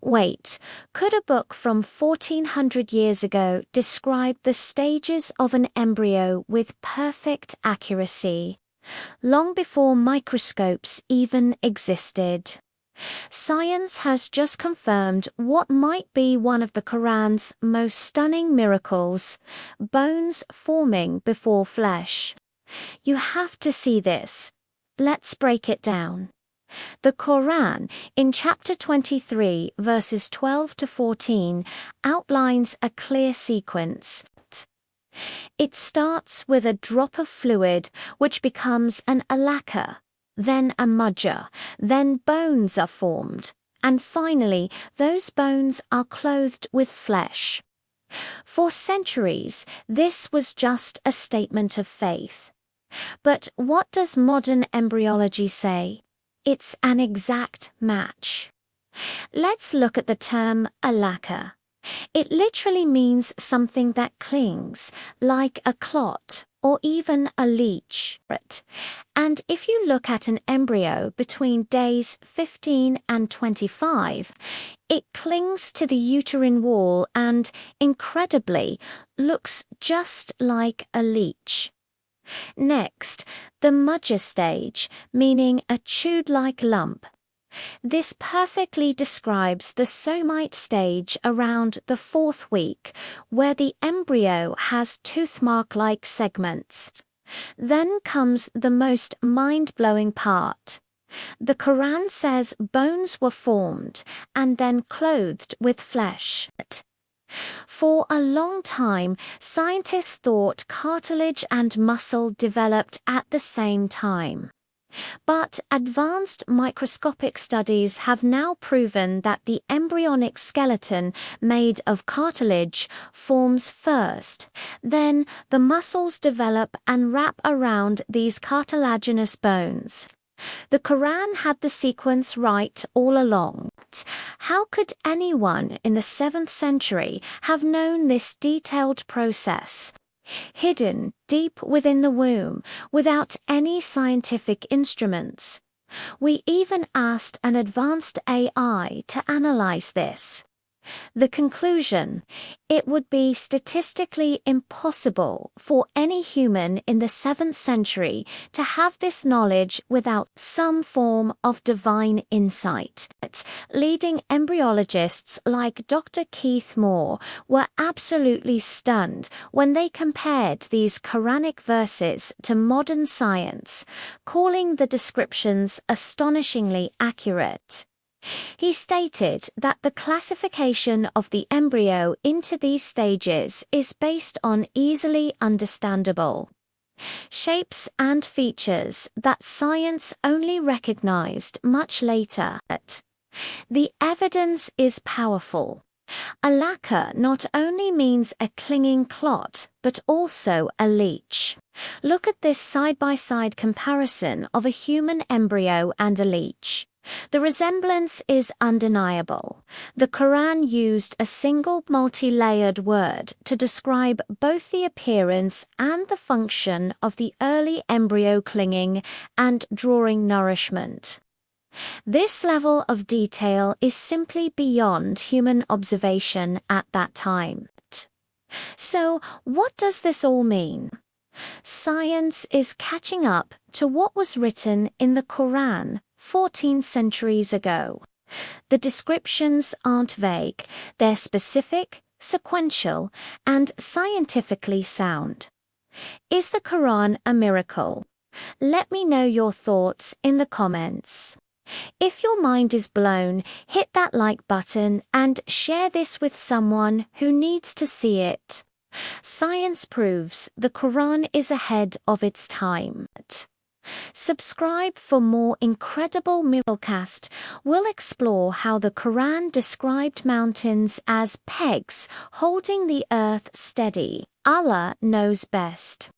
Wait, could a book from 1400 years ago describe the stages of an embryo with perfect accuracy, long before microscopes even existed? Science has just confirmed what might be one of the Quran's most stunning miracles: bones forming before flesh. You have to see this. Let's break it down. The Quran, in chapter 23, verses 12 to 14, outlines a clear sequence. It starts with a drop of fluid, which becomes an alaqah, then a mudghah, then bones are formed, and finally, those bones are clothed with flesh. For centuries, this was just a statement of faith. But what does modern embryology say? It's an exact match. Let's look at the term alaqah. It literally means something that clings, like a clot or even a leech. And if you look at an embryo between days 15 and 25, it clings to the uterine wall and, incredibly, looks just like a leech. Next, the mudghah stage, meaning a chewed-like lump. This perfectly describes the somite stage around the 4th week, where the embryo has toothmark-like segments. Then comes the most mind-blowing part. The Quran says bones were formed and then clothed with flesh. For a long time, scientists thought cartilage and muscle developed at the same time. But advanced microscopic studies have now proven that the embryonic skeleton made of cartilage forms first. Then the muscles develop and wrap around these cartilaginous bones. The Quran had the sequence right all along. How could anyone in the 7th century have known this detailed process, hidden deep within the womb, without any scientific instruments? We even asked an advanced AI to analyze this. The conclusion: it would be statistically impossible for any human in the 7th century to have this knowledge without some form of divine insight. Leading embryologists like Dr. Keith Moore were absolutely stunned when they compared these Quranic verses to modern science, calling the descriptions astonishingly accurate. He stated that the classification of the embryo into these stages is based on easily understandable shapes and features that science only recognized much later. The evidence is powerful. Alaqah not only means a clinging clot, but also a leech. Look at this side-by-side comparison of a human embryo and a leech. The resemblance is undeniable. The Quran used a single multi-layered word to describe both the appearance and the function of the early embryo clinging and drawing nourishment. This level of detail is simply beyond human observation at that time. So, what does this all mean? Science is catching up to what was written in the Quran 14 centuries ago. The descriptions aren't vague, they're specific, sequential, and scientifically sound. Is the Quran a miracle? Let me know your thoughts in the comments. If your mind is blown, hit that like button and share this with someone who needs to see it. Science proves the Quran is ahead of its time. Subscribe for more incredible miraclecast. We'll explore how the Quran described mountains as pegs holding the earth steady. Allah knows best.